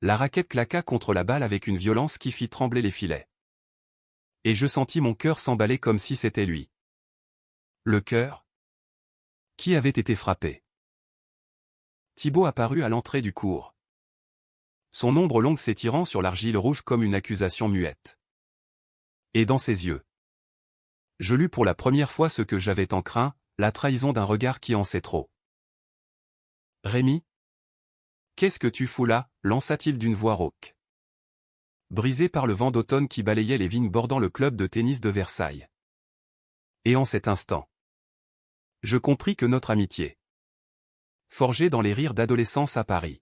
La raquette claqua contre la balle avec une violence qui fit trembler les filets. Et je sentis mon cœur s'emballer comme si c'était lui. Le cœur? Qui avait été frappé? Thibaut apparut à l'entrée du cours. Son ombre longue s'étirant sur l'argile rouge comme une accusation muette. Et dans ses yeux, je lus pour la première fois ce que j'avais tant craint, la trahison d'un regard qui en sait trop. « Rémi? Qu'est-ce que tu fous là » lança-t-il d'une voix rauque. Brisé par le vent d'automne qui balayait les vignes bordant le club de tennis de Versailles. Et en cet instant, je compris que notre amitié, forgée dans les rires d'adolescence à Paris,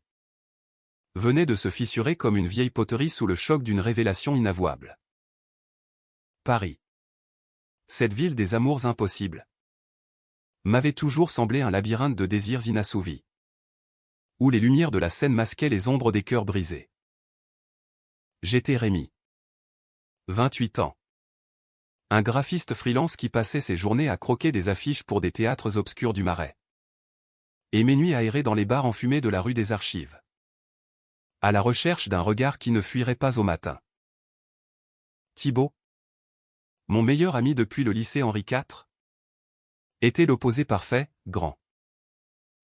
venait de se fissurer comme une vieille poterie sous le choc d'une révélation inavouable. Paris, cette ville des amours impossibles, m'avait toujours semblé un labyrinthe de désirs inassouvis, où les lumières de la scène masquaient les ombres des cœurs brisés. J'étais Rémi. 28 ans. Un graphiste freelance qui passait ses journées à croquer des affiches pour des théâtres obscurs du Marais. Et mes nuits à errer dans les bars enfumés de la rue des Archives. À la recherche d'un regard qui ne fuirait pas au matin. Thibaut, mon meilleur ami depuis le lycée Henri IV, était l'opposé parfait, grand,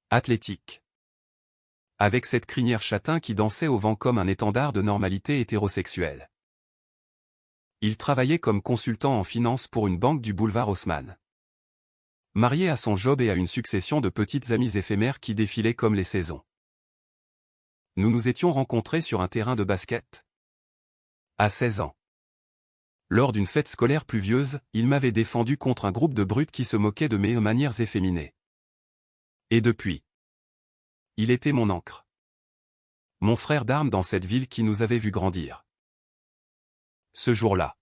athlétique. Avec cette crinière châtain qui dansait au vent comme un étendard de normalité hétérosexuelle. Il travaillait comme consultant en finance pour une banque du boulevard Haussmann. Marié à son job et à une succession de petites amies éphémères qui défilaient comme les saisons. Nous nous étions rencontrés sur un terrain de basket. À 16 ans. Lors d'une fête scolaire pluvieuse, il m'avait défendu contre un groupe de brutes qui se moquaient de mes manières efféminées. Et depuis, il était mon ancre. Mon frère d'armes dans cette ville qui nous avait vu grandir. Ce jour-là.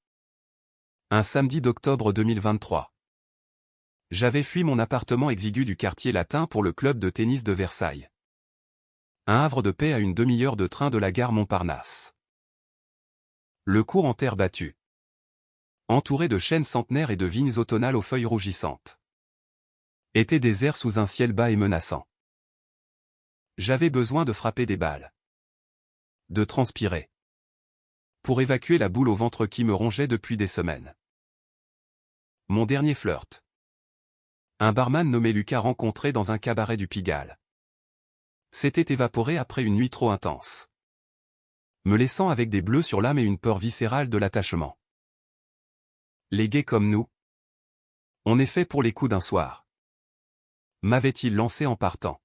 Un samedi d'octobre 2023. J'avais fui mon appartement exigu du quartier latin pour le club de tennis de Versailles. Un havre de paix à une demi-heure de train de la gare Montparnasse. Le cours en terre battue. Entouré de chênes centenaires et de vignes automnales aux feuilles rougissantes. Était désert sous un ciel bas et menaçant. J'avais besoin de frapper des balles. De transpirer. Pour évacuer la boule au ventre qui me rongeait depuis des semaines. Mon dernier flirt. Un barman nommé Lucas rencontré dans un cabaret du Pigalle. S'était évaporé après une nuit trop intense. Me laissant avec des bleus sur l'âme et une peur viscérale de l'attachement. Les gays comme nous. On est fait pour les coups d'un soir. M'avait-il lancé en partant.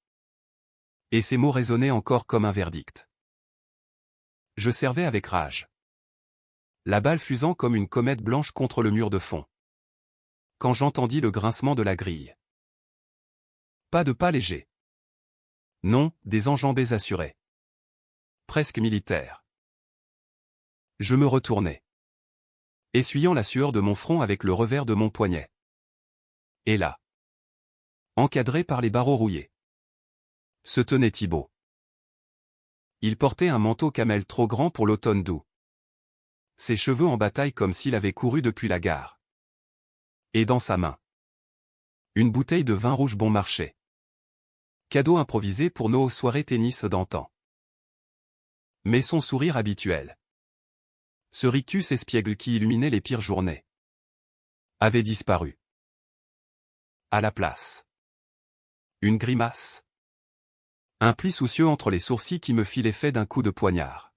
Et ces mots résonnaient encore comme un verdict. Je servais avec rage. La balle fusant comme une comète blanche contre le mur de fond. Quand j'entendis le grincement de la grille. Pas de pas léger. Non, des enjambées assurées. Presque militaires. Je me retournai. Essuyant la sueur de mon front avec le revers de mon poignet. Et là, encadré par les barreaux rouillés, se tenait Thibaut. Il portait un manteau camel trop grand pour l'automne doux. Ses cheveux en bataille comme s'il avait couru depuis la gare. Et dans sa main, une bouteille de vin rouge bon marché. Cadeau improvisé pour nos soirées tennis d'antan. Mais son sourire habituel, ce rictus espiègle qui illuminait les pires journées, avait disparu. À la place, une grimace. Un pli soucieux entre les sourcils qui me fit l'effet d'un coup de poignard.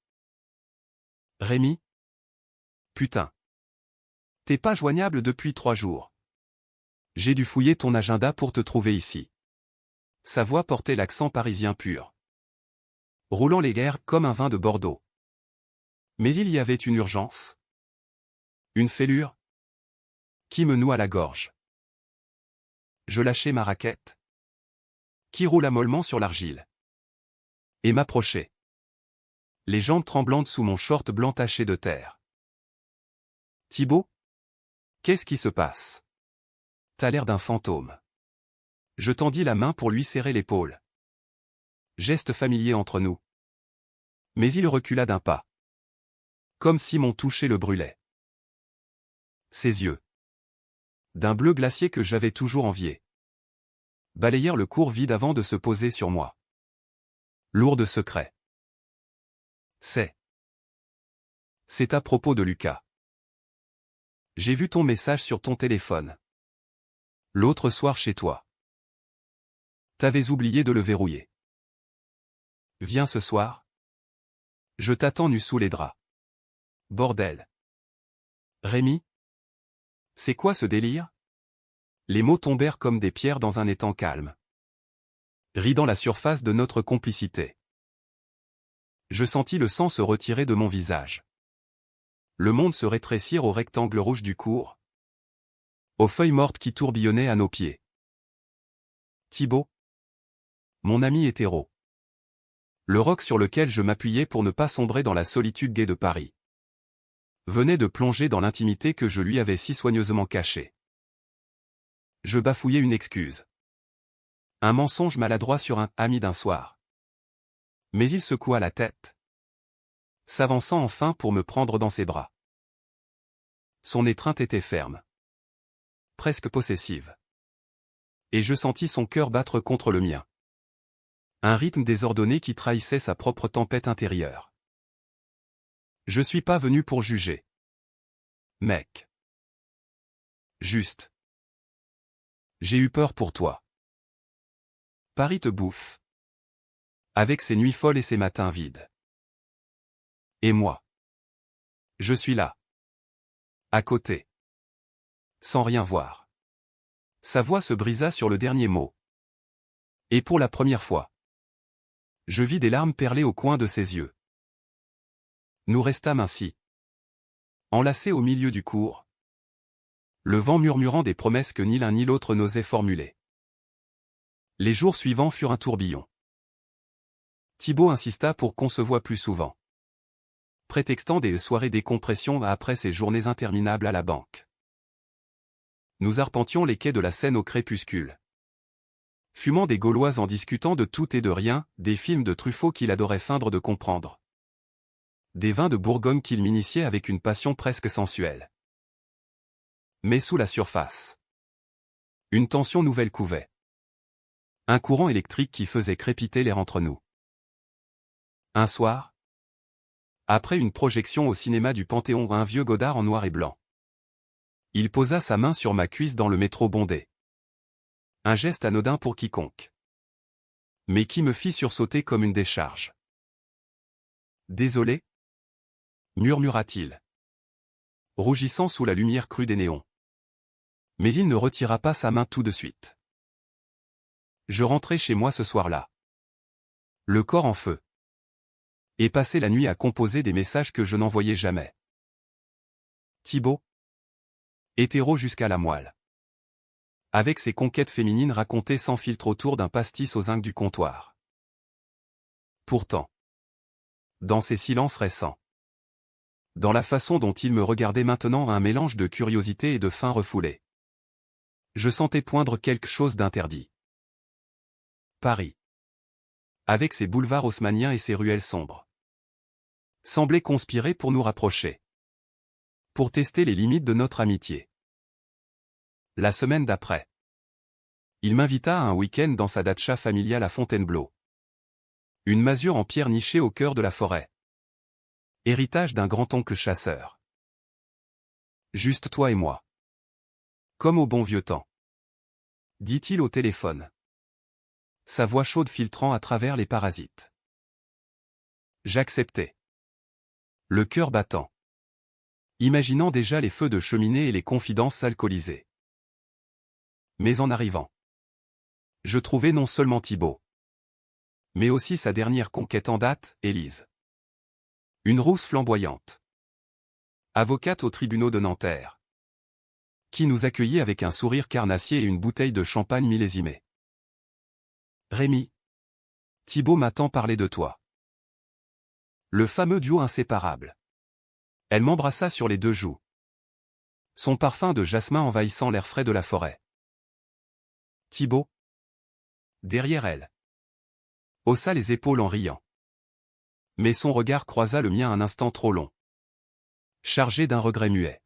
Rémi? Putain. T'es pas joignable depuis 3 jours. J'ai dû fouiller ton agenda pour te trouver ici. Sa voix portait l'accent parisien pur. Roulant les guerres comme un vin de Bordeaux. Mais il y avait une urgence. Une fêlure. Qui me noue à la gorge. Je lâchai ma raquette. Qui roula mollement sur l'argile. Et m'approchai. Les jambes tremblantes sous mon short blanc taché de terre. Thibaut? Qu'est-ce qui se passe? T'as l'air d'un fantôme. Je tendis la main pour lui serrer l'épaule. Geste familier entre nous. Mais il recula d'un pas. Comme si mon toucher le brûlait. Ses yeux. D'un bleu glacier que j'avais toujours envié. Balayèrent le cours vide avant de se poser sur moi. Lourd de secrets. C'est à propos de Lucas. J'ai vu ton message sur ton téléphone. L'autre soir chez toi. T'avais oublié de le verrouiller. Viens ce soir. Je t'attends nu sous les draps. Bordel. Rémi? C'est quoi ce délire? Les mots tombèrent comme des pierres dans un étang calme, ridant la surface de notre complicité. Je sentis le sang se retirer de mon visage. Le monde se rétrécir au rectangle rouge du cours, aux feuilles mortes qui tourbillonnaient à nos pieds. Thibaut? Mon ami hétéro. Le roc sur lequel je m'appuyais pour ne pas sombrer dans la solitude gaie de Paris venait de plonger dans l'intimité que je lui avais si soigneusement cachée. Je bafouillai une excuse. Un mensonge maladroit sur un « ami d'un soir ». Mais il secoua la tête, s'avançant enfin pour me prendre dans ses bras. Son étreinte était ferme, presque possessive. Et je sentis son cœur battre contre le mien. Un rythme désordonné qui trahissait sa propre tempête intérieure. Je suis pas venu pour juger. Mec. Juste. J'ai eu peur pour toi. Paris te bouffe. Avec ses nuits folles et ses matins vides. Et moi. Je suis là. À côté. Sans rien voir. Sa voix se brisa sur le dernier mot. Et pour la première fois, je vis des larmes perler au coin de ses yeux. Nous restâmes ainsi, enlacés au milieu du cours, le vent murmurant des promesses que ni l'un ni l'autre n'osait formuler. Les jours suivants furent un tourbillon. Thibaut insista pour qu'on se voie plus souvent, prétextant des soirées décompression après ses journées interminables à la banque. Nous arpentions les quais de la Seine au crépuscule, fumant des Gauloises en discutant de tout et de rien, des films de Truffaut qu'il adorait feindre de comprendre, des vins de Bourgogne qu'il m'initiait avec une passion presque sensuelle. Mais sous la surface, une tension nouvelle couvait. Un courant électrique qui faisait crépiter l'air entre nous. Un soir, après une projection au cinéma du Panthéon, un vieux Godard en noir et blanc, il posa sa main sur ma cuisse dans le métro bondé. Un geste anodin pour quiconque, mais qui me fit sursauter comme une décharge. Désolé, murmura-t-il, rougissant sous la lumière crue des néons. Mais il ne retira pas sa main tout de suite. Je rentrai chez moi ce soir-là, le corps en feu, et passai la nuit à composer des messages que je n'envoyais jamais. Thibaut, hétéro jusqu'à la moelle, avec ses conquêtes féminines racontées sans filtre autour d'un pastis aux zinc du comptoir. Pourtant, dans ses silences récents, dans la façon dont il me regardait maintenant, un mélange de curiosité et de faim refoulée, je sentais poindre quelque chose d'interdit. Paris, avec ses boulevards haussmanniens et ses ruelles sombres, semblait conspirer pour nous rapprocher, pour tester les limites de notre amitié. La semaine d'après, il m'invita à un week-end dans sa datcha familiale à Fontainebleau. Une masure en pierre nichée au cœur de la forêt. Héritage d'un grand-oncle chasseur. Juste toi et moi. Comme au bon vieux temps, dit-il au téléphone, sa voix chaude filtrant à travers les parasites. J'acceptai, le cœur battant, imaginant déjà les feux de cheminée et les confidences alcoolisées. Mais en arrivant, je trouvai non seulement Thibaut, mais aussi sa dernière conquête en date, Élise. Une rousse flamboyante, avocate aux tribunaux de Nanterre, qui nous accueillit avec un sourire carnassier et une bouteille de champagne millésimée. Rémi, Thibaut m'a tant parlé de toi. Le fameux duo inséparable. Elle m'embrassa sur les deux joues, son parfum de jasmin envahissant l'air frais de la forêt. Thibaut, derrière elle, haussa les épaules en riant. Mais son regard croisa le mien un instant trop long, chargé d'un regret muet.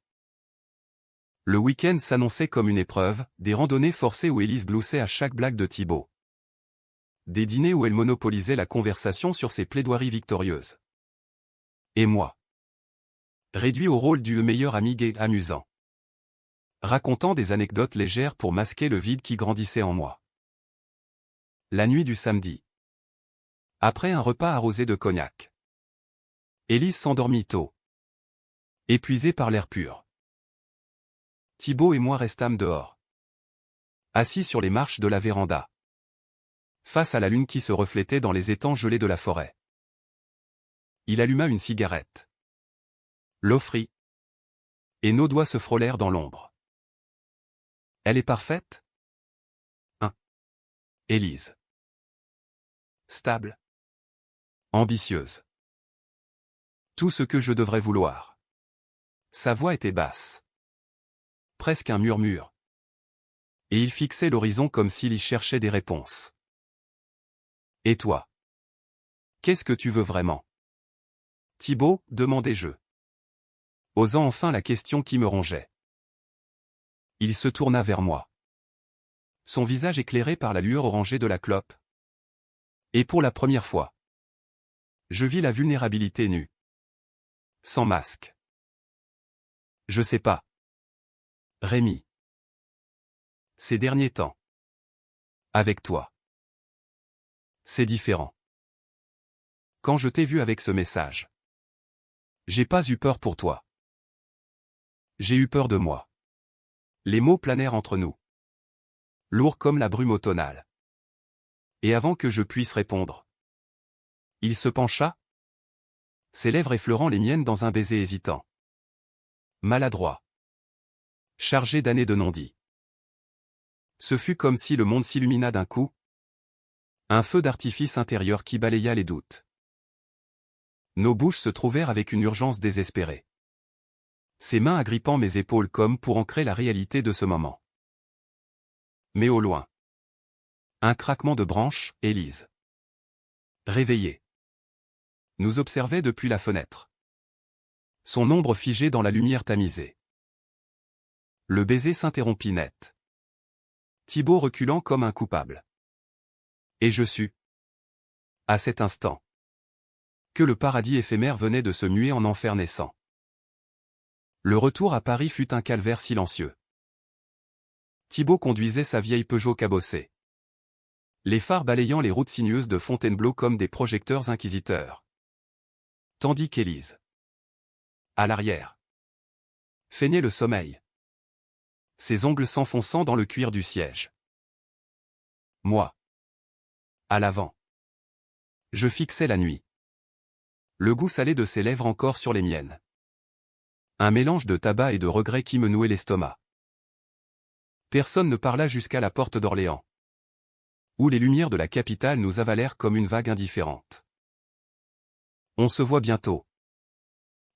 Le week-end s'annonçait comme une épreuve, des randonnées forcées où Élise gloussait à chaque blague de Thibaut. Des dîners où elle monopolisait la conversation sur ses plaidoiries victorieuses. Et moi. Réduit au rôle du meilleur ami gai amusant. Racontant des anecdotes légères pour masquer le vide qui grandissait en moi. La nuit du samedi. Après un repas arrosé de cognac. Élise s'endormit tôt. Épuisée par l'air pur. Thibaut et moi restâmes dehors. Assis sur les marches de la véranda. Face à la lune qui se reflétait dans les étangs gelés de la forêt. Il alluma une cigarette. L'offrit. Et nos doigts se frôlèrent dans l'ombre. Elle est parfaite? Élise. Stable. Ambitieuse. Tout ce que je devrais vouloir. Sa voix était basse. Presque un murmure. Et il fixait l'horizon comme s'il y cherchait des réponses. Et toi? Qu'est-ce que tu veux vraiment? Thibaut, demandai-je. Osant enfin la question qui me rongeait. Il se tourna vers moi. Son visage éclairé par la lueur orangée de la clope. Et pour la première fois, je vis la vulnérabilité nue. Sans masque. Je sais pas. Rémi. Ces derniers temps. Avec toi. C'est différent. Quand je t'ai vu avec ce message. J'ai pas eu peur pour toi. J'ai eu peur de moi. Les mots planèrent entre nous. Lourds comme la brume automnale. Et avant que je puisse répondre. Il se pencha. Ses lèvres effleurant les miennes dans un baiser hésitant. Maladroit. Chargé d'années de non-dits. Ce fut comme si le monde s'illumina d'un coup. Un feu d'artifice intérieur qui balaya les doutes. Nos bouches se trouvèrent avec une urgence désespérée. Ses mains agrippant mes épaules comme pour ancrer la réalité de ce moment. Mais au loin. Un craquement de branches, Élise. Réveillée. Nous observait depuis la fenêtre. Son ombre figée dans la lumière tamisée. Le baiser s'interrompit net. Thibaut reculant comme un coupable. Et je sus. À cet instant. Que le paradis éphémère venait de se muer en enfer naissant. Le retour à Paris fut un calvaire silencieux. Thibaut conduisait sa vieille Peugeot cabossée. Les phares balayant les routes sinueuses de Fontainebleau comme des projecteurs inquisiteurs. Tandis qu'Élise. À l'arrière. Feignait le sommeil. Ses ongles s'enfonçant dans le cuir du siège. Moi. À l'avant. Je fixais la nuit. Le goût salé de ses lèvres encore sur les miennes. Un mélange de tabac et de regret qui me nouait l'estomac. Personne ne parla jusqu'à la porte d'Orléans. Où les lumières de la capitale nous avalèrent comme une vague indifférente. On se voit bientôt.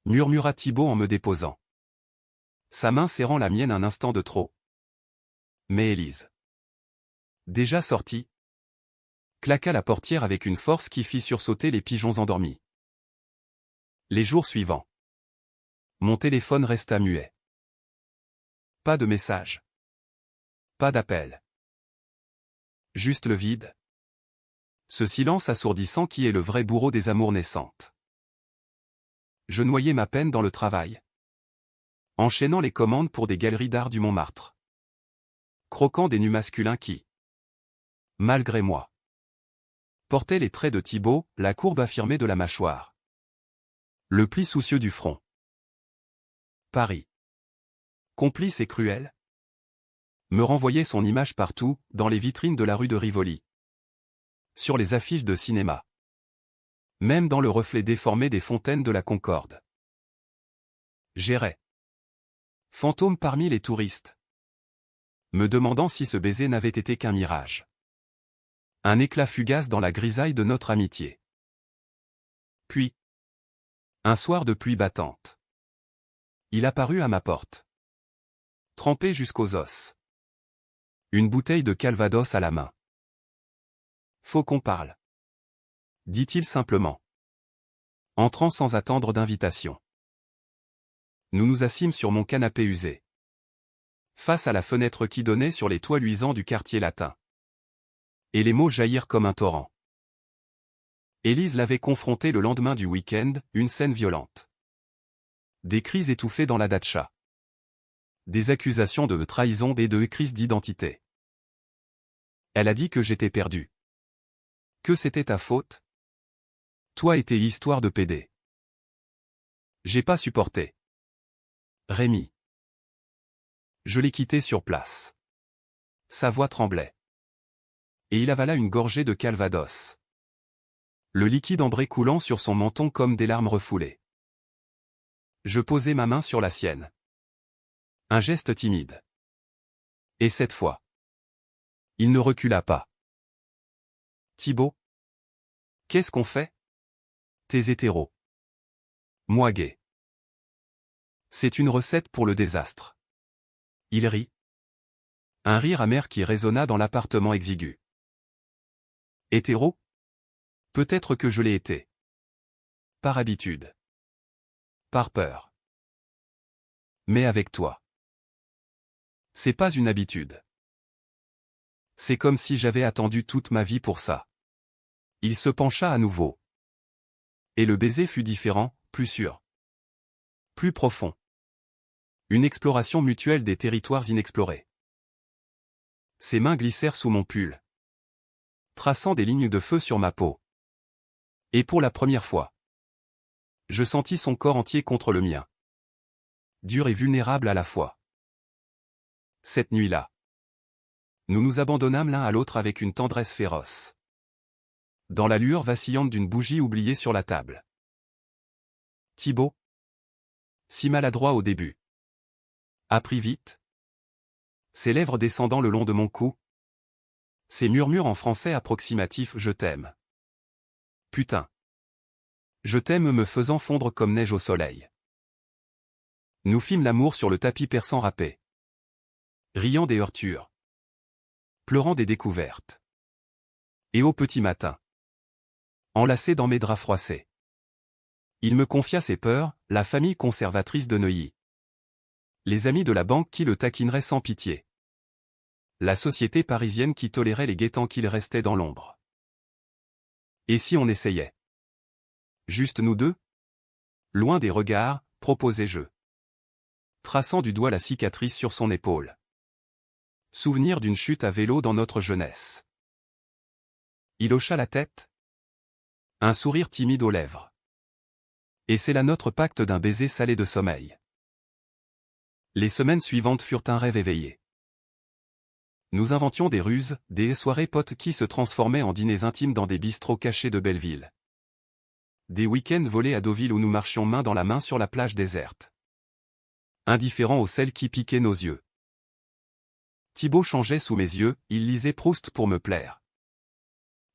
Murmura Thibaut en me déposant. Sa main serrant la mienne un instant de trop. Mais Élise. Déjà sortie. Claqua la portière avec une force qui fit sursauter les pigeons endormis. Les jours suivants. Mon téléphone resta muet. Pas de message. Pas d'appel. Juste le vide. Ce silence assourdissant qui est le vrai bourreau des amours naissantes. Je noyais ma peine dans le travail. Enchaînant les commandes pour des galeries d'art du Montmartre. Croquant des nus masculins qui, malgré moi, portaient les traits de Thibaut, la courbe affirmée de la mâchoire. Le pli soucieux du front. Paris. Complice et cruel. Me renvoyait son image partout, dans les vitrines de la rue de Rivoli. Sur les affiches de cinéma. Même dans le reflet déformé des fontaines de la Concorde. J'errais. Fantôme parmi les touristes. Me demandant si ce baiser n'avait été qu'un mirage. Un éclat fugace dans la grisaille de notre amitié. Puis. Un soir de pluie battante. Il apparut à ma porte. Trempé jusqu'aux os. Une bouteille de Calvados à la main. Faut qu'on parle. Dit-il simplement. Entrant sans attendre d'invitation. Nous nous assîmes sur mon canapé usé. Face à la fenêtre qui donnait sur les toits luisants du quartier latin. Et les mots jaillirent comme un torrent. Élise l'avait confronté le lendemain du week-end, une scène violente. Des cris étouffés dans la datcha. Des accusations de trahison et de crise d'identité. Elle a dit que j'étais perdu. Que c'était ta faute? Toi et tes histoires de PD. J'ai pas supporté. Rémi. Je l'ai quitté sur place. Sa voix tremblait. Et il avala une gorgée de calvados. Le liquide ambré coulant sur son menton comme des larmes refoulées. Je posai ma main sur la sienne. Un geste timide. Et cette fois, il ne recula pas. Thibaut? Qu'est-ce qu'on fait? T'es hétéro. Moi gay. C'est une recette pour le désastre. Il rit. Un rire amer qui résonna dans l'appartement exigu. Hétéro? Peut-être que je l'ai été. Par habitude. Par peur. Mais avec toi. C'est pas une habitude. C'est comme si j'avais attendu toute ma vie pour ça. Il se pencha à nouveau. Et le baiser fut différent, plus sûr. Plus profond. Une exploration mutuelle des territoires inexplorés. Ses mains glissèrent sous mon pull, traçant des lignes de feu sur ma peau. Et pour la première fois, je sentis son corps entier contre le mien. Dur et vulnérable à la fois. Cette nuit-là, nous nous abandonnâmes l'un à l'autre avec une tendresse féroce. Dans la lueur vacillante d'une bougie oubliée sur la table. Thibaut? Si maladroit au début. Appris vite. Ses lèvres descendant le long de mon cou. Ses murmures en français approximatif « Je t'aime ». Putain. Je t'aime me faisant fondre comme neige au soleil. Nous fîmes l'amour sur le tapis persan râpé. Riant des heurtures. Pleurant des découvertes. Et au petit matin. Enlacé dans mes draps froissés. Il me confia ses peurs, la famille conservatrice de Neuilly. Les amis de la banque qui le taquineraient sans pitié. La société parisienne qui tolérait les guettants qu'il restait dans l'ombre. Et si on essayait? Juste nous deux? Loin des regards, proposai-je. Traçant du doigt la cicatrice sur son épaule. Souvenir d'une chute à vélo dans notre jeunesse. Il hocha la tête. Un sourire timide aux lèvres. Et c'est là notre pacte d'un baiser salé de sommeil. Les semaines suivantes furent un rêve éveillé. Nous inventions des ruses, des soirées potes qui se transformaient en dîners intimes dans des bistrots cachés de Belleville. Des week-ends volés à Deauville où nous marchions main dans la main sur la plage déserte. Indifférents aux celles qui piquaient nos yeux. Thibaut changeait sous mes yeux, il lisait Proust pour me plaire.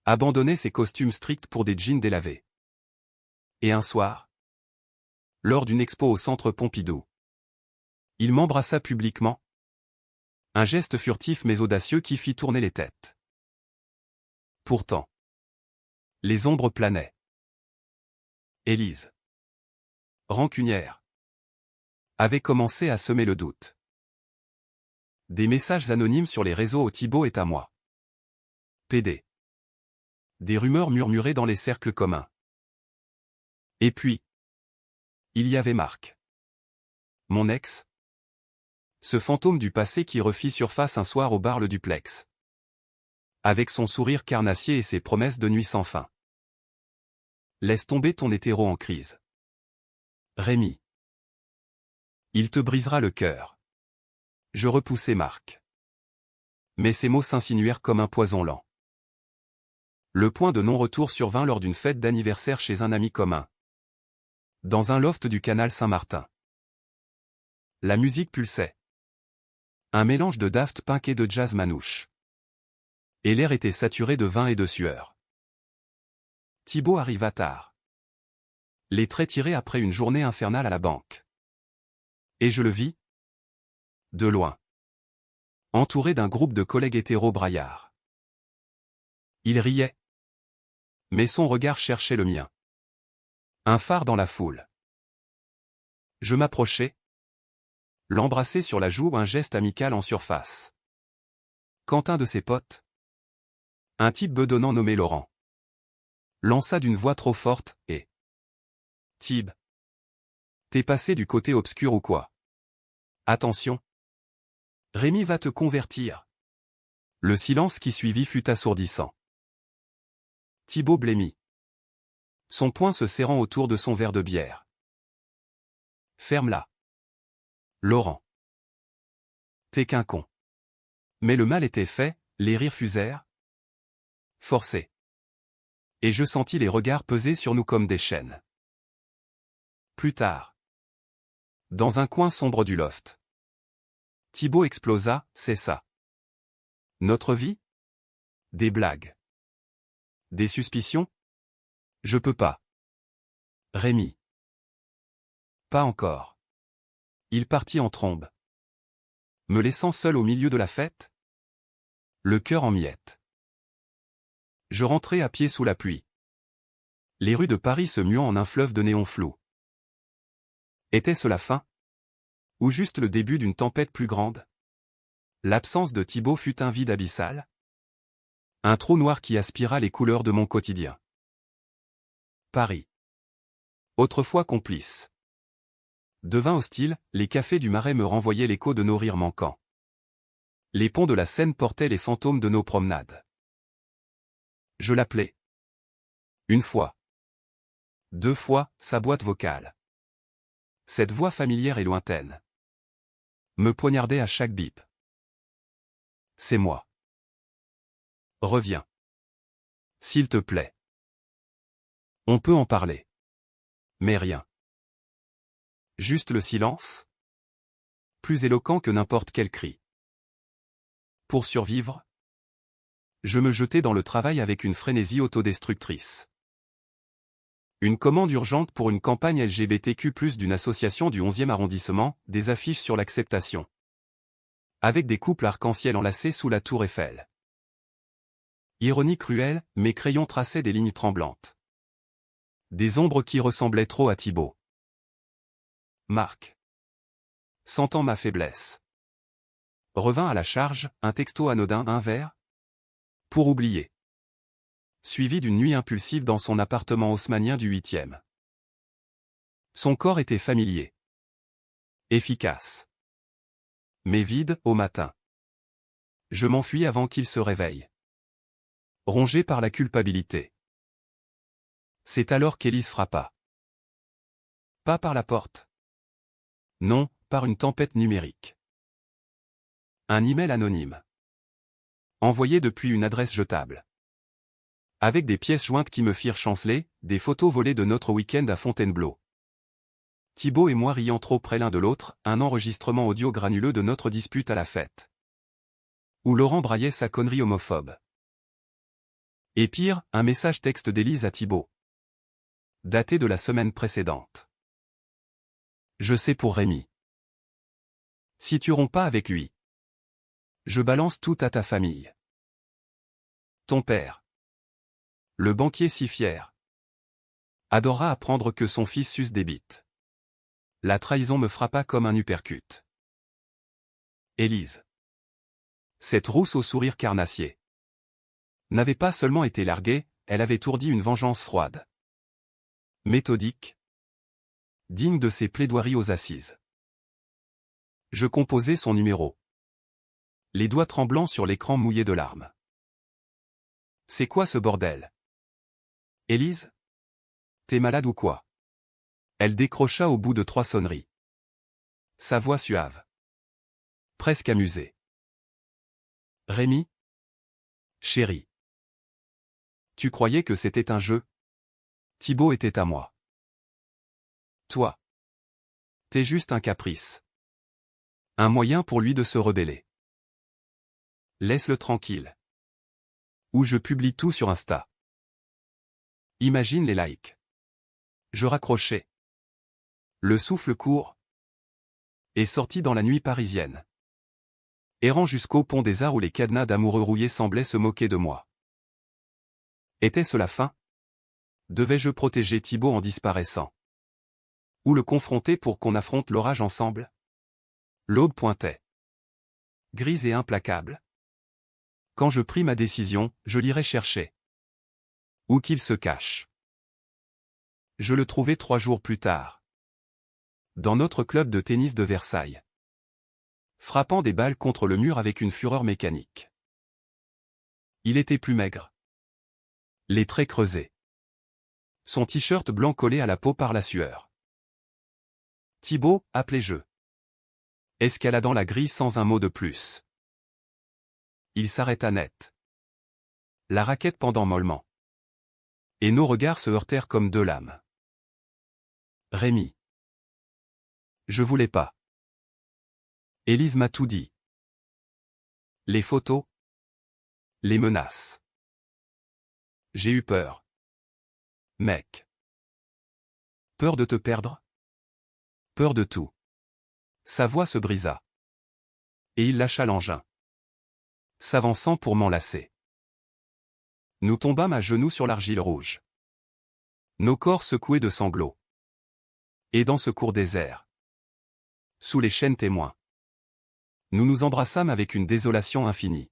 Abandonnait ses costumes stricts pour des jeans délavés. Et un soir, lors d'une expo au centre Pompidou, il m'embrassa publiquement. Un geste furtif mais audacieux qui fit tourner les têtes. Pourtant, les ombres planaient. Élise, rancunière, avait commencé à semer le doute. Des messages anonymes sur les réseaux au Thibaut est à moi. PD. Des rumeurs murmurées dans les cercles communs. Et puis, il y avait Marc. Mon ex. Ce fantôme du passé qui refit surface un soir au bar Le Duplex. Avec son sourire carnassier et ses promesses de nuit sans fin. Laisse tomber ton hétéro en crise. Rémi. Il te brisera le cœur. Je repoussai Marc. Mais ces mots s'insinuèrent comme un poison lent. Le point de non-retour survint lors d'une fête d'anniversaire chez un ami commun. Dans un loft du canal Saint-Martin. La musique pulsait. Un mélange de Daft Punk et de jazz manouche. Et l'air était saturé de vin et de sueur. Thibaut arriva tard. Les traits tirés après une journée infernale à la banque. Et je le vis. De loin. Entouré d'un groupe de collègues hétéros braillards. Il riait. Mais son regard cherchait le mien. Un phare dans la foule. Je m'approchai. L'embrassai sur la joue, un geste amical en surface. Quentin de ses potes. Un type bedonnant nommé Laurent. lança d'une voix trop forte, et... Tib. T'es passé du côté obscur ou quoi? Attention. Rémi va te convertir. Le silence qui suivit fut assourdissant. Thibaut blêmit. Son poing se serrant autour de son verre de bière. Ferme-la. Laurent. T'es qu'un con. Mais le mal était fait, les rires fusèrent. Forcés. Et je sentis les regards peser sur nous comme des chaînes. Plus tard. Dans un coin sombre du loft. Thibaut explosa, c'est ça. Notre vie? Des blagues. Des suspicions? Je peux pas. Rémi. Pas encore. Il partit en trombe. Me laissant seul au milieu de la fête? Le cœur en miettes. Je rentrai à pied sous la pluie. Les rues de Paris se muant en un fleuve de néon flou. Était-ce la fin? Ou juste le début d'une tempête plus grande? L'absence de Thibaut fut un vide abyssal? Un trou noir qui aspira les couleurs de mon quotidien. Paris. Autrefois complice. Devint hostile, les cafés du Marais me renvoyaient l'écho de nos rires manquants. Les ponts de la Seine portaient les fantômes de nos promenades. Je l'appelais. Une fois. 2 fois, sa boîte vocale. Cette voix familière et lointaine me poignardait à chaque bip. C'est moi. Reviens. S'il te plaît. On peut en parler. Mais rien. Juste le silence? Plus éloquent que n'importe quel cri. Pour survivre? Je me jetai dans le travail avec une frénésie autodestructrice. Une commande urgente pour une campagne LGBTQ+, d'une association du 11e arrondissement, des affiches sur l'acceptation. Avec des couples arc-en-ciel enlacés sous la tour Eiffel. Ironie cruelle, mes crayons traçaient des lignes tremblantes. Des ombres qui ressemblaient trop à Thibaut. Marc. Sentant ma faiblesse. Revint à la charge, un texto anodin, un verre. Pour oublier. Suivi d'une nuit impulsive dans son appartement haussmannien du 8e. Son corps était familier. Efficace. Mais vide, au matin. Je m'enfuis avant qu'il se réveille. Rongé par la culpabilité. C'est alors qu'Élise frappa. Pas par la porte. Non, par une tempête numérique. Un email anonyme. Envoyé depuis une adresse jetable. Avec des pièces jointes qui me firent chanceler, des photos volées de notre week-end à Fontainebleau. Thibaut et moi riant trop près l'un de l'autre, un enregistrement audio granuleux de notre dispute à la fête. Où Laurent braillait sa connerie homophobe. Et pire, un message texte d'Élise à Thibaut. Daté de la semaine précédente. Je sais pour Rémi. Si tu romps pas avec lui. Je balance tout à ta famille. Ton père. Le banquier si fier. Adora apprendre que son fils suce des bites. La trahison me frappa comme un uppercut. Élise. Cette rousse au sourire carnassier. N'avait pas seulement été larguée, elle avait ourdi une vengeance froide. Méthodique. Digne de ses plaidoiries aux assises. Je composais son numéro. Les doigts tremblants sur l'écran mouillé de larmes. C'est quoi ce bordel? Élise? T'es malade ou quoi? Elle décrocha au bout de 3 sonneries. Sa voix suave. Presque amusée. Rémi? Chérie. Tu croyais que c'était un jeu? Thibaut était à moi. Toi. T'es juste un caprice. Un moyen pour lui de se rebeller. Laisse-le tranquille. Ou je publie tout sur Insta. Imagine les likes. Je raccrochais. Le souffle court. Et sorti dans la nuit parisienne. Errant jusqu'au pont des Arts où les cadenas d'amoureux rouillés semblaient se moquer de moi. Était-ce la fin? Devais-je protéger Thibaut en disparaissant? Ou le confronter pour qu'on affronte l'orage ensemble? L'aube pointait. Grise et implacable. Quand je pris ma décision, je l'irai chercher. Où qu'il se cache. Je le trouvai 3 jours plus tard. Dans notre club de tennis de Versailles. Frappant des balles contre le mur avec une fureur mécanique. Il était plus maigre. Les traits creusés. Son t-shirt blanc collé à la peau par la sueur. Thibaut, appelai-je. Escaladant la grille sans un mot de plus. Il s'arrêta net. La raquette pendant mollement. Et nos regards se heurtèrent comme 2 lames. Rémi. Je voulais pas. Élise m'a tout dit. Les photos. Les menaces. J'ai eu peur. Mec. Peur de te perdre? Peur de tout. Sa voix se brisa. Et il lâcha l'engin. S'avançant pour m'enlacer. Nous tombâmes à genoux sur l'argile rouge. Nos corps secoués de sanglots. Et dans ce court désert. Sous les chaînes témoins. Nous nous embrassâmes avec une désolation infinie.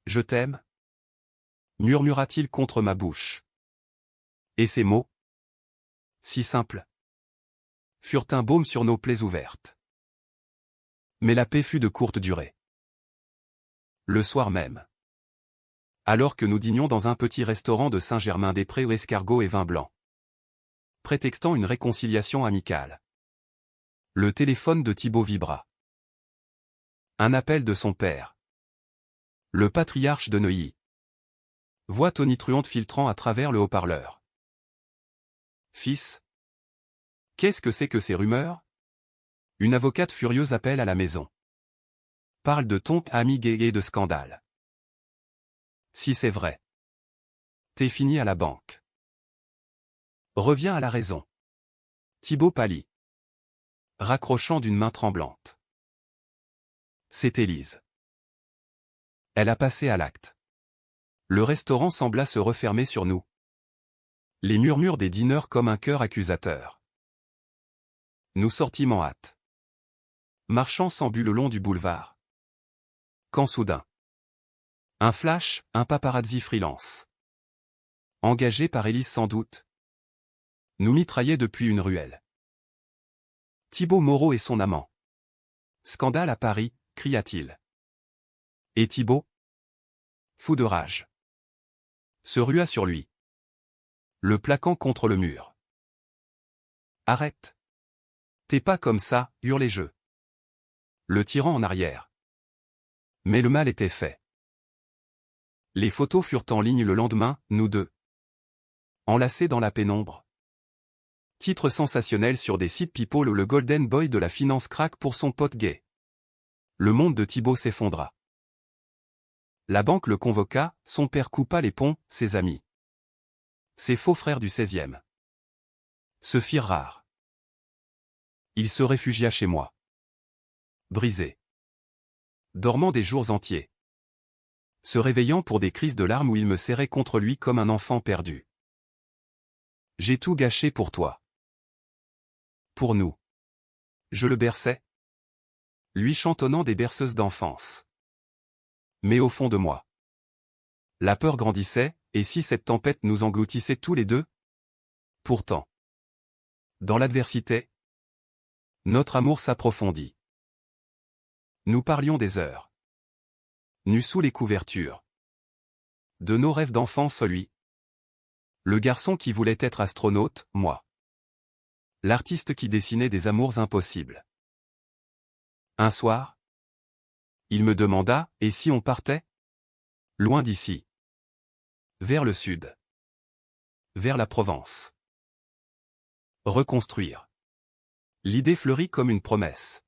Je t'aime, murmura-t-il contre ma bouche. Et ces mots, si simples, furent un baume sur nos plaies ouvertes. Mais la paix fut de courte durée. Le soir même. Alors que nous dînions dans un petit restaurant de Saint-Germain-des-Prés aux escargots et vin blanc. Prétextant une réconciliation amicale. Le téléphone de Thibaut vibra. Un appel de son père. Le patriarche de Neuilly. Voix tonitruante filtrant à travers le haut-parleur. Fils. Qu'est-ce que c'est que ces rumeurs? Une avocate furieuse appelle à la maison. Parle de ton ami gay et de scandale. Si c'est vrai. T'es fini à la banque. Reviens à la raison. Thibaut pâlit. Raccrochant d'une main tremblante. C'est Élise. Elle a passé à l'acte. Le restaurant sembla se refermer sur nous. Les murmures des dîneurs comme un cœur accusateur. Nous sortîmes en hâte. Marchant sans but le long du boulevard. Quand soudain. Un flash, un paparazzi freelance. Engagé par Élise sans doute. Nous mitraillait depuis une ruelle. Thibaut Moreau et son amant. Scandale à Paris, cria-t-il. Et Thibaut, fou de rage, se rua sur lui, le plaquant contre le mur. Arrête. T'es pas comme ça, hurlai-je. Le tirant en arrière. Mais le mal était fait. Les photos furent en ligne le lendemain, nous deux. Enlacés dans la pénombre. Titre sensationnel sur des sites people où le golden boy de la finance craque pour son pote gay. Le monde de Thibaut s'effondra. La banque le convoqua, son père coupa les ponts, ses amis. Ses faux frères du 16e. Se firent rares. Il se réfugia chez moi. Brisé. Dormant des jours entiers. Se réveillant pour des crises de larmes où il me serrait contre lui comme un enfant perdu. J'ai tout gâché pour toi. Pour nous. Je le berçais. Lui chantonnant des berceuses d'enfance. Mais au fond de moi. La peur grandissait, et si cette tempête nous engloutissait tous les deux? Pourtant. Dans l'adversité, notre amour s'approfondit. Nous parlions des heures. Nus sous les couvertures. De nos rêves d'enfance, lui. Le garçon qui voulait être astronaute, moi. L'artiste qui dessinait des amours impossibles. Un soir, il me demanda, et si on partait? Loin d'ici. Vers le sud. Vers la Provence. Reconstruire. L'idée fleurit comme une promesse.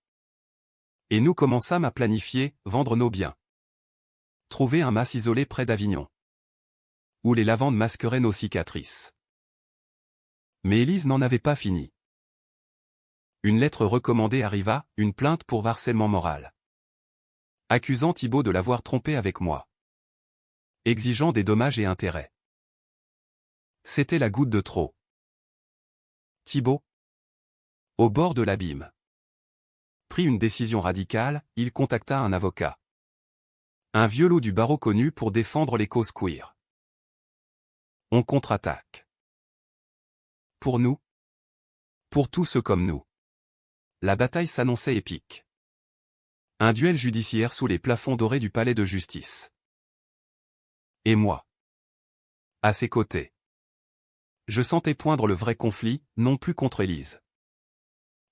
Et nous commençâmes à planifier, vendre nos biens. Trouver un mas isolé près d'Avignon. Où les lavandes masqueraient nos cicatrices. Mais Élise n'en avait pas fini. Une lettre recommandée arriva, une plainte pour harcèlement moral. Accusant Thibaut de l'avoir trompé avec moi. Exigeant des dommages et intérêts. C'était la goutte de trop. Thibaut, au bord de l'abîme, prit une décision radicale, il contacta un avocat. Un vieux loup du barreau connu pour défendre les causes queer. On contre-attaque. Pour nous. Pour tous ceux comme nous. La bataille s'annonçait épique. Un duel judiciaire sous les plafonds dorés du palais de justice. Et moi. À ses côtés. Je sentais poindre le vrai conflit, non plus contre Élise.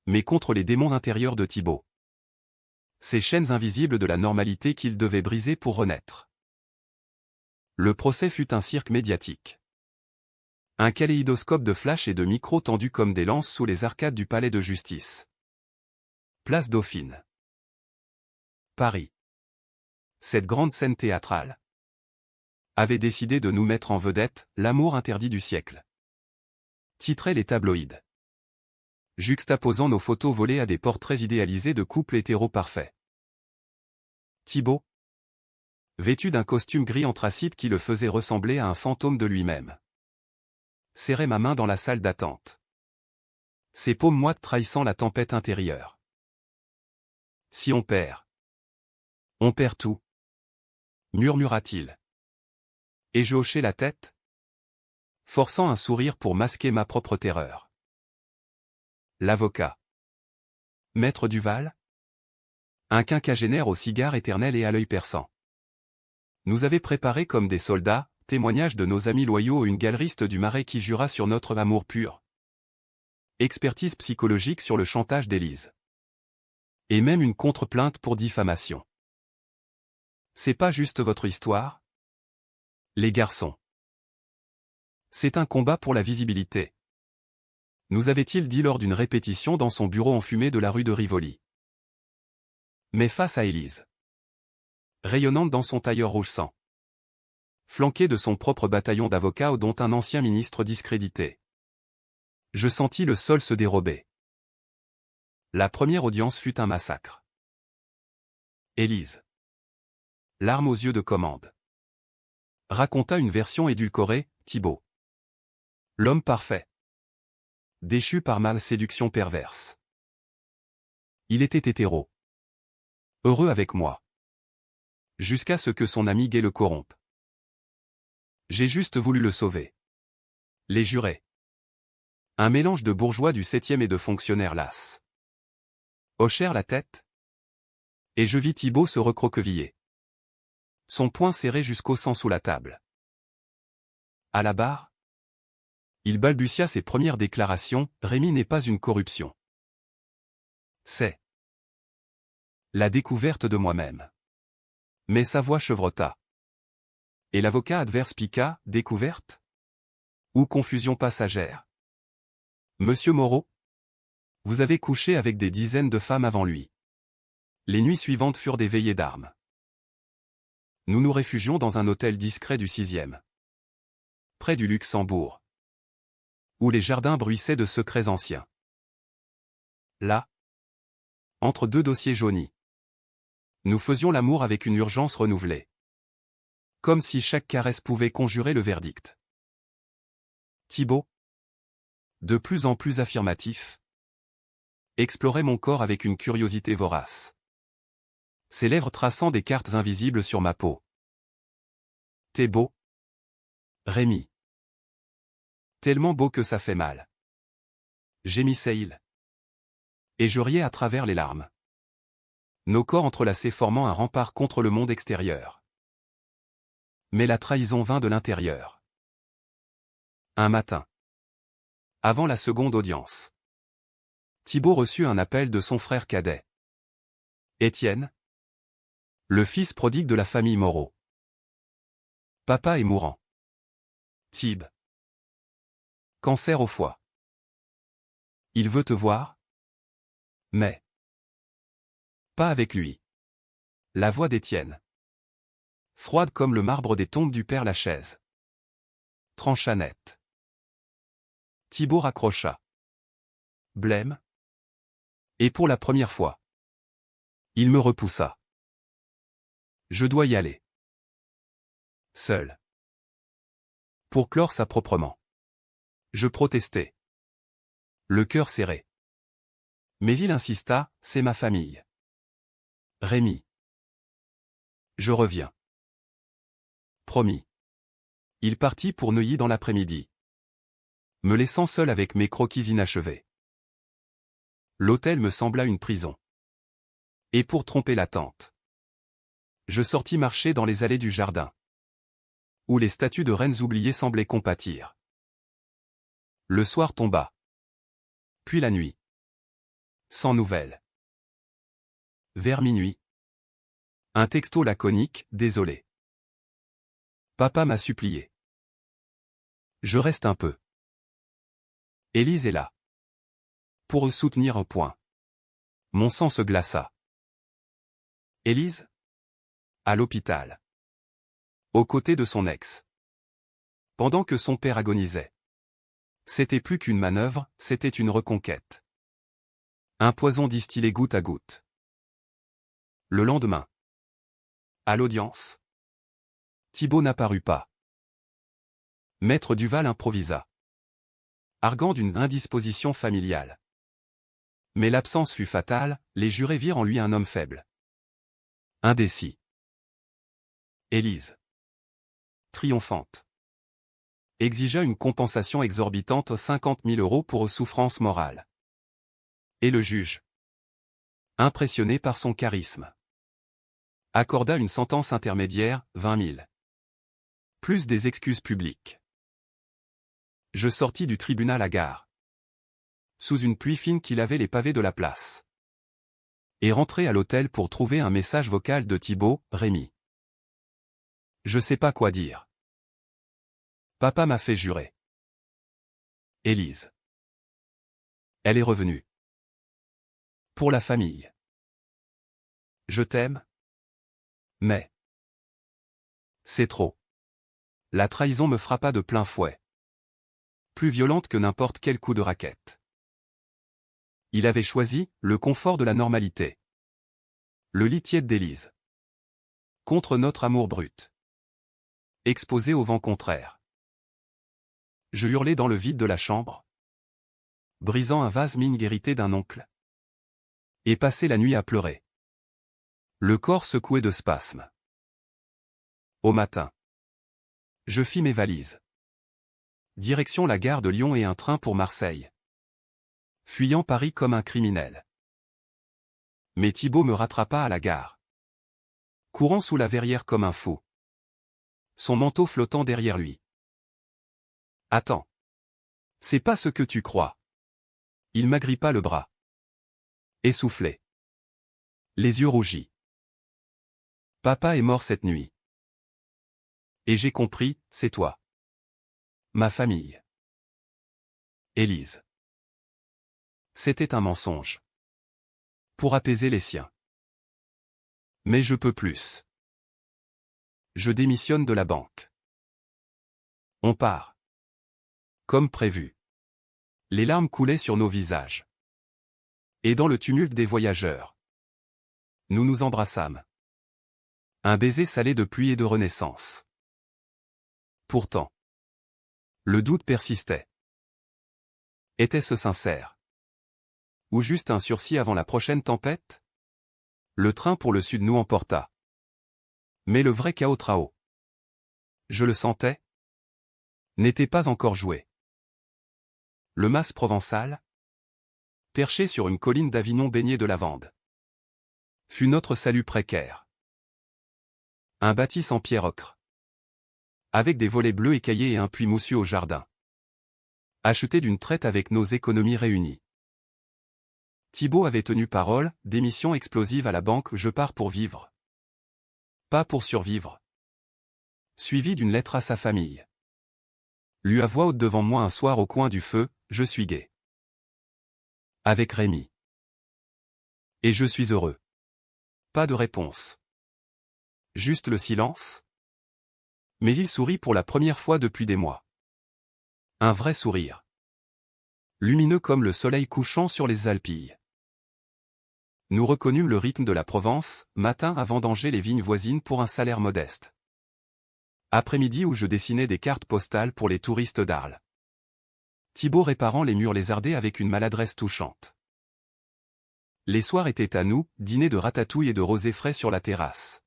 Mais contre les démons intérieurs de Thibaut. Ces chaînes invisibles de la normalité qu'il devait briser pour renaître. Le procès fut un cirque médiatique. Un kaléidoscope de flashs et de micros tendus comme des lances sous les arcades du palais de justice. Place Dauphine. Paris. Cette grande scène théâtrale avait décidé de nous mettre en vedette, l'amour interdit du siècle. Titraient les tabloïds. Juxtaposant nos photos volées à des portraits idéalisés de couples hétéros parfaits. Thibaut, vêtu d'un costume gris anthracite qui le faisait ressembler à un fantôme de lui-même, serrait ma main dans la salle d'attente. Ses paumes moites trahissant la tempête intérieure. Si on perd tout, murmura-t-il. Et je hochai la tête, forçant un sourire pour masquer ma propre terreur. L'avocat. Maître Duval? Un quinquagénaire au cigare éternel et à l'œil perçant. Nous avait préparés comme des soldats, témoignage de nos amis loyaux, une galeriste du Marais qui jura sur notre amour pur. Expertise psychologique sur le chantage d'Élise. Et même une contre-plainte pour diffamation. C'est pas juste votre histoire? Les garçons. C'est un combat pour la visibilité. Nous avait-il dit lors d'une répétition dans son bureau enfumé de la rue de Rivoli. Mais face à Élise. Rayonnante dans son tailleur rouge sang. Flanquée de son propre bataillon d'avocats dont un ancien ministre discrédité. Je sentis le sol se dérober. La première audience fut un massacre. Élise. Larmes aux yeux de commande. Raconta une version édulcorée, Thibaut. L'homme parfait. Déchu par ma séduction perverse. Il était hétéro. Heureux avec moi. Jusqu'à ce que son ami gay le corrompe. J'ai juste voulu le sauver. Les jurés. Un mélange de bourgeois du 7e et de fonctionnaires las. Hochèrent la tête. Et je vis Thibaut se recroqueviller. Son poing serré jusqu'au sang sous la table. À la barre, il balbutia ses premières déclarations, Rémi n'est pas une corruption. C'est la découverte de moi-même. Mais sa voix chevrota. Et l'avocat adverse piqua, découverte? Ou confusion passagère? Monsieur Moreau? Vous avez couché avec des dizaines de femmes avant lui. Les nuits suivantes furent des veillées d'armes. Nous nous réfugions dans un hôtel discret du 6e. Près du Luxembourg. Où les jardins bruissaient de secrets anciens. Là. Entre deux dossiers jaunis. Nous faisions l'amour avec une urgence renouvelée. Comme si chaque caresse pouvait conjurer le verdict. Thibaut, de plus en plus affirmatif, explorait mon corps avec une curiosité vorace. Ses lèvres traçant des cartes invisibles sur ma peau. T'es beau, Rémi. Tellement beau que ça fait mal. Gémissait-il. Et je riais à travers les larmes. Nos corps entrelacés formant un rempart contre le monde extérieur. Mais la trahison vint de l'intérieur. Un matin. Avant la seconde audience. Thibaut reçut un appel de son frère cadet. Étienne. Le fils prodigue de la famille Moreau. Papa est mourant. Thib. Cancer au foie. Il veut te voir? Mais. Pas avec lui. La voix d'Étienne. Froide comme le marbre des tombes du père Lachaise. Trancha net. Thibaut raccrocha. Blême. Et pour la première fois. Il me repoussa. Je dois y aller. Seul. Pour clore ça proprement. Je protestai. Le cœur serré. Mais il insista, c'est ma famille. Rémi. Je reviens. Promis. Il partit pour Neuilly dans l'après-midi, me laissant seul avec mes croquis inachevés. L'hôtel me sembla une prison. Et pour tromper la tante, je sortis marcher dans les allées du jardin, où les statues de reines oubliées semblaient compatir. Le soir tomba. Puis la nuit. Sans nouvelles. Vers minuit. Un texto laconique, désolé. Papa m'a supplié. Je reste un peu. Élise est là. Pour soutenir un point. Mon sang se glaça. Élise? À l'hôpital. Aux côtés de son ex. Pendant que son père agonisait. C'était plus qu'une manœuvre, c'était une reconquête. Un poison distillé goutte à goutte. Le lendemain. À l'audience. Thibault n'apparut pas. Maître Duval improvisa, arguant d'une indisposition familiale. Mais l'absence fut fatale, les jurés virent en lui un homme faible. Indécis. Élise, triomphante, exigea une compensation exorbitante 50 000 € pour souffrance morale. Et le juge, impressionné par son charisme, accorda une sentence intermédiaire, 20 000. Plus des excuses publiques. Je sortis du tribunal à gare, sous une pluie fine qui lavait les pavés de la place, et rentrai à l'hôtel pour trouver un message vocal de Thibault, Rémi. Je sais pas quoi dire. Papa m'a fait jurer. Élise. Elle est revenue. Pour la famille. Je t'aime. Mais. C'est trop. La trahison me frappa de plein fouet. Plus violente que n'importe quel coup de raquette. Il avait choisi le confort de la normalité. Le lit tiède d'Élise. Contre notre amour brut. Exposé au vent contraire. Je hurlai dans le vide de la chambre, brisant un vase mine hérité d'un oncle. Et passai la nuit à pleurer. Le corps secoué de spasmes. Au matin. Je fis mes valises. Direction la gare de Lyon et un train pour Marseille. Fuyant Paris comme un criminel. Mais Thibault me rattrapa à la gare. Courant sous la verrière comme un fou. Son manteau flottant derrière lui. Attends. C'est pas ce que tu crois. Il m'agrippa le bras. Essoufflé. Les yeux rougis. Papa est mort cette nuit. Et j'ai compris, c'est toi. Ma famille. Élise. C'était un mensonge. Pour apaiser les siens. Mais je peux plus. Je démissionne de la banque. On part. Comme prévu. Les larmes coulaient sur nos visages. Et dans le tumulte des voyageurs, nous nous embrassâmes. Un baiser salé de pluie et de renaissance. Pourtant, le doute persistait. Était-ce sincère? Ou juste un sursis avant la prochaine tempête? Le train pour le sud nous emporta. Mais le vrai chaos trao, je le sentais, n'était pas encore joué. Le mas provençal, perché sur une colline d'Avignon baignée de lavande, fut notre salut précaire. Un bâtisse en pierre ocre, avec des volets bleus écaillés et un puits moussu au jardin. Acheté d'une traite avec nos économies réunies. Thibault avait tenu parole, démission explosive à la banque, je pars pour vivre. Pas pour survivre. Suivi d'une lettre à sa famille. Lu à voix haute devant moi un soir au coin du feu, je suis gai. Avec Rémi. Et je suis heureux. Pas de réponse. Juste le silence. Mais il sourit pour la première fois depuis des mois. Un vrai sourire. Lumineux comme le soleil couchant sur les Alpilles. Nous reconnûmes le rythme de la Provence, matin à vendanger les vignes voisines pour un salaire modeste. Après-midi où je dessinais des cartes postales pour les touristes d'Arles. Thibault réparant les murs lézardés avec une maladresse touchante. Les soirs étaient à nous, dîner de ratatouille et de rosé frais sur la terrasse.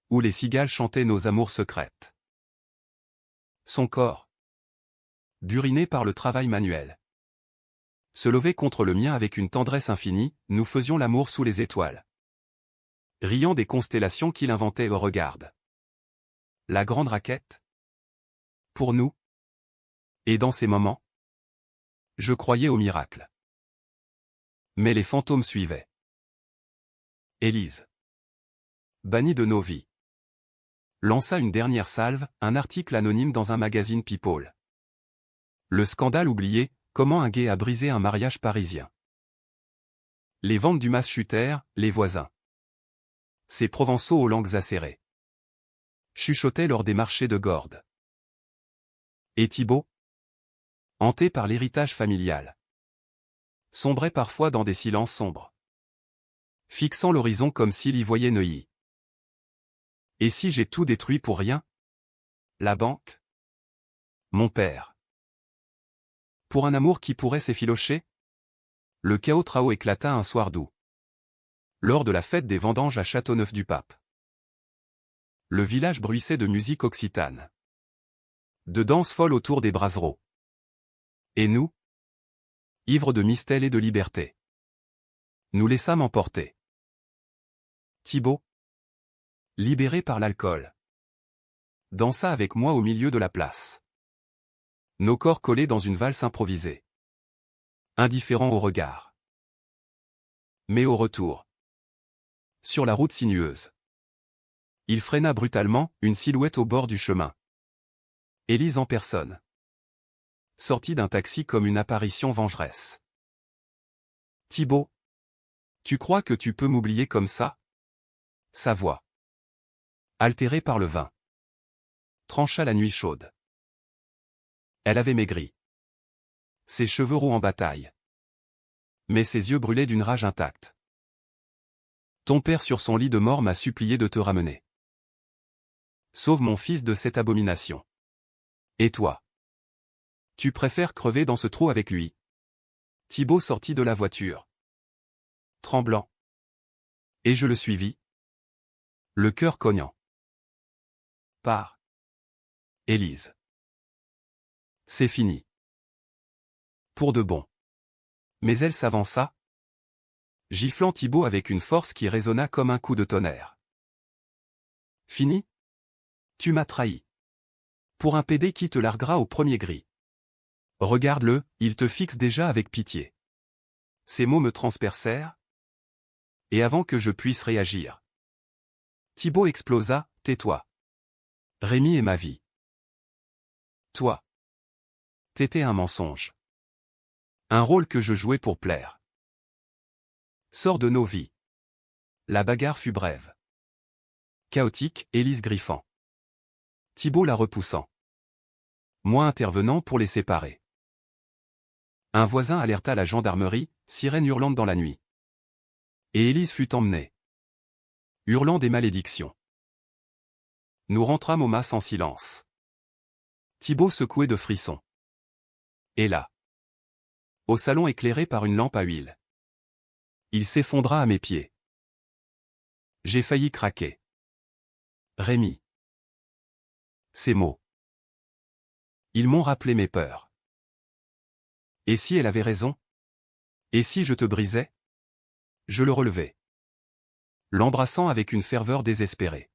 Où les cigales chantaient nos amours secrètes. Son corps, duriné par le travail manuel, se levait contre le mien avec une tendresse infinie, nous faisions l'amour sous les étoiles, riant des constellations qu'il inventait au regard. La grande raquette, pour nous. Et dans ces moments, je croyais au miracle. Mais les fantômes suivaient. Élise, bannie de nos vies, lança une dernière salve, un article anonyme dans un magazine People. Le scandale oublié, comment un gay a brisé un mariage parisien. Les ventes du mas chutèrent, les voisins. Ces Provençaux aux langues acérées chuchotaient lors des marchés de Gordes. Et Thibaut, hanté par l'héritage familial, sombrait parfois dans des silences sombres, fixant l'horizon comme s'il y voyait Neuilly. Et si j'ai tout détruit pour rien? La banque? Mon père? Pour un amour qui pourrait s'effilocher? Le chaos trao éclata un soir d'août, lors de la fête des vendanges à Châteauneuf-du-Pape. Le village bruissait de musique occitane, de danse folle autour des brassereaux. Et nous, ivres de mistels et de liberté, nous laissâmes emporter. Thibaut, libéré par l'alcool, dansa avec moi au milieu de la place. Nos corps collés dans une valse improvisée, indifférents au regard. Mais au retour, sur la route sinueuse, il freina brutalement, une silhouette au bord du chemin. Élise en personne, sortit d'un taxi comme une apparition vengeresse. Thibaut, tu crois que tu peux m'oublier comme ça? Sa voix, altérée par le vin, trancha la nuit chaude. Elle avait maigri, ses cheveux roux en bataille, mais ses yeux brûlaient d'une rage intacte. Ton père sur son lit de mort m'a supplié de te ramener. Sauve mon fils de cette abomination. Et toi? Tu préfères crever dans ce trou avec lui? Thibaut sortit de la voiture, tremblant. Et je le suivis, le cœur cognant. Par Élise. C'est fini. Pour de bon. Mais elle s'avança, giflant Thibaut avec une force qui résonna comme un coup de tonnerre. Fini? Tu m'as trahi. Pour un pédé qui te larguera au premier gris. Regarde-le, il te fixe déjà avec pitié. Ces mots me transpercèrent. Et avant que je puisse réagir, Thibaut explosa, tais-toi. Rémi est ma vie. Toi. T'étais un mensonge. Un rôle que je jouais pour plaire. Sors de nos vies. La bagarre fut brève. Chaotique, Élise griffant. Thibaut la repoussant. Moi intervenant pour les séparer. Un voisin alerta la gendarmerie, sirène hurlante dans la nuit. Et Élise fut emmenée, hurlant des malédictions. Nous rentrâmes au mas en silence. Thibaut secoué de frissons. Et là, au salon éclairé par une lampe à huile, il s'effondra à mes pieds. J'ai failli craquer. Rémi. Ces mots. Ils m'ont rappelé mes peurs. Et si elle avait raison? Et si je te brisais? Je le relevai, l'embrassant avec une ferveur désespérée.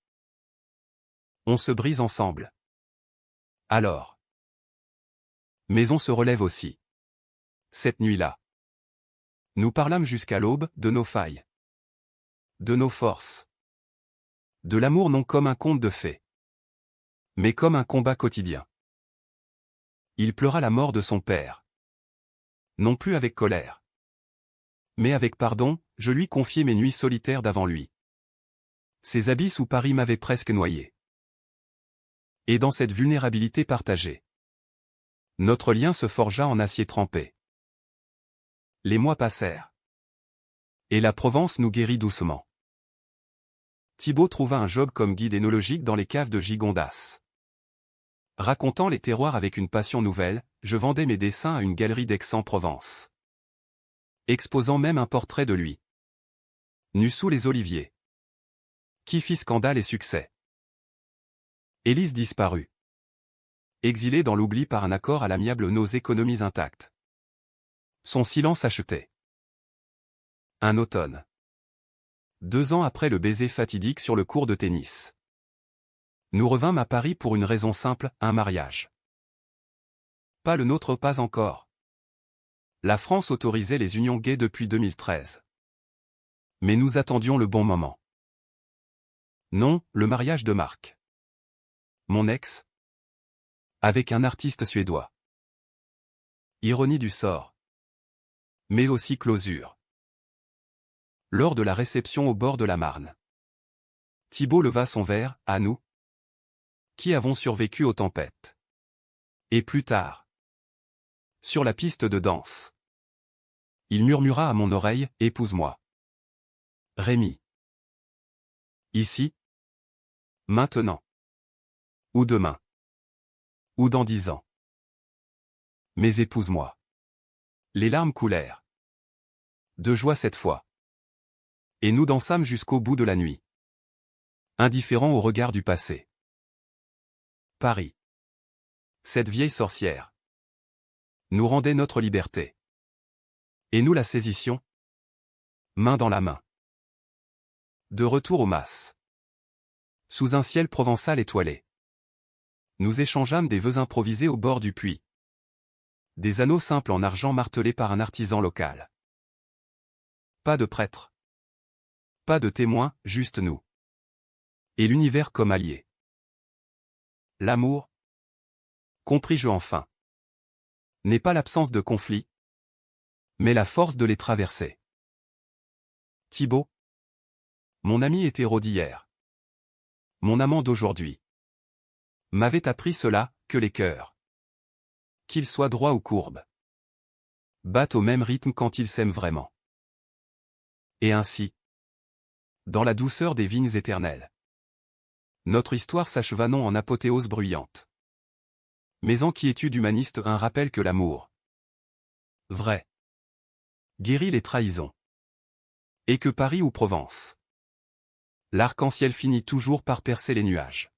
On se brise ensemble. Alors. Mais on se relève aussi. Cette nuit-là, nous parlâmes jusqu'à l'aube, de nos failles, de nos forces, de l'amour non comme un conte de fées, mais comme un combat quotidien. Il pleura la mort de son père. Non plus avec colère, mais avec pardon, je lui confiai mes nuits solitaires d'avant lui. Ces abysses où Paris m'avait presque noyé. Et dans cette vulnérabilité partagée, notre lien se forgea en acier trempé. Les mois passèrent. Et la Provence nous guérit doucement. Thibaut trouva un job comme guide énologique dans les caves de Gigondas. Racontant les terroirs avec une passion nouvelle, je vendais mes dessins à une galerie d'Aix-en-Provence, exposant même un portrait de lui, nu sous les oliviers, qui fit scandale et succès. Élise disparut. Exilé dans l'oubli par un accord à l'amiable, nos économies intactes. Son silence acheté. Un automne. 2 ans après le baiser fatidique sur le court de tennis. Nous revînmes à Paris pour une raison simple, un mariage. Pas le nôtre, pas encore. La France autorisait les unions gays depuis 2013. Mais nous attendions le bon moment. Non, le mariage de Marc. Mon ex. Avec un artiste suédois. Ironie du sort. Mais aussi clausure. Lors de la réception au bord de la Marne. Thibault leva son verre, à nous, qui avons survécu aux tempêtes. Et plus tard. Sur la piste de danse. Il murmura à mon oreille, épouse-moi. Rémi. Ici. Maintenant. Ou demain. Ou dans 10 ans. Mais épouse-moi. Les larmes coulèrent. De joie cette fois. Et nous dansâmes jusqu'au bout de la nuit. Indifférents au regard du passé. Paris. Cette vieille sorcière. Nous rendait notre liberté. Et nous la saisissions. Main dans la main. De retour aux masses. Sous un ciel provençal étoilé. Nous échangeâmes des vœux improvisés au bord du puits. Des anneaux simples en argent martelés par un artisan local. Pas de prêtre. Pas de témoin, juste nous. Et l'univers comme allié. L'amour, compris-je enfin, n'est pas l'absence de conflits, mais la force de les traverser. Thibault, mon ami hétéro d'hier, mon amant d'aujourd'hui, m'avait appris cela, que les cœurs, qu'ils soient droits ou courbes, battent au même rythme quand ils s'aiment vraiment. Et ainsi, dans la douceur des vignes éternelles, notre histoire s'acheva non en apothéose bruyante, mais en quiétude humaniste, un rappel que l'amour vrai guérit les trahisons. Et que Paris ou Provence, l'arc-en-ciel finit toujours par percer les nuages.